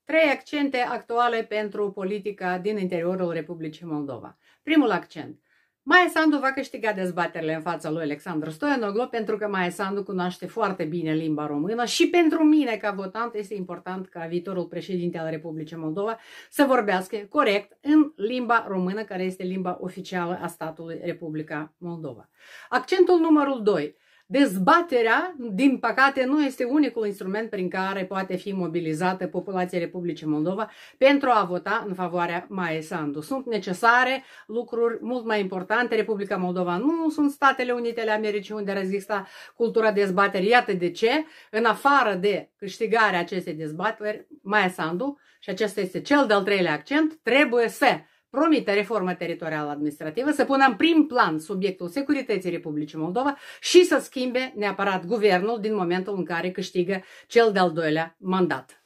Trei accente actuale pentru politica din interiorul Republicii Moldova. Primul accent. Maia Sandu va câștiga dezbaterile în fața lui Alexandru Stoianoglu pentru că Maia Sandu cunoaște foarte bine limba română și pentru mine ca votant este important ca viitorul președinte al Republicii Moldova să vorbească corect în limba română, care este limba oficială a statului Republica Moldova. Accentul numărul 2. Dezbaterea, din păcate, nu este unicul instrument prin care poate fi mobilizată populația Republicii Moldova pentru a vota în favoarea Maiei Sandu. Sunt necesare lucruri mult mai importante. Republica Moldova nu sunt Statele Unite ale Americii, unde ar exista cultura dezbaterii. Iată de ce, în afară de câștigarea acestei dezbateri, Maia Sandu, și acesta este cel de-al treilea accent, trebuie să promite reforma teritorială administrativă, să pună în prim plan subiectul securității Republicii Moldova și să schimbe neapărat guvernul din momentul în care câștigă cel de-al doilea mandat.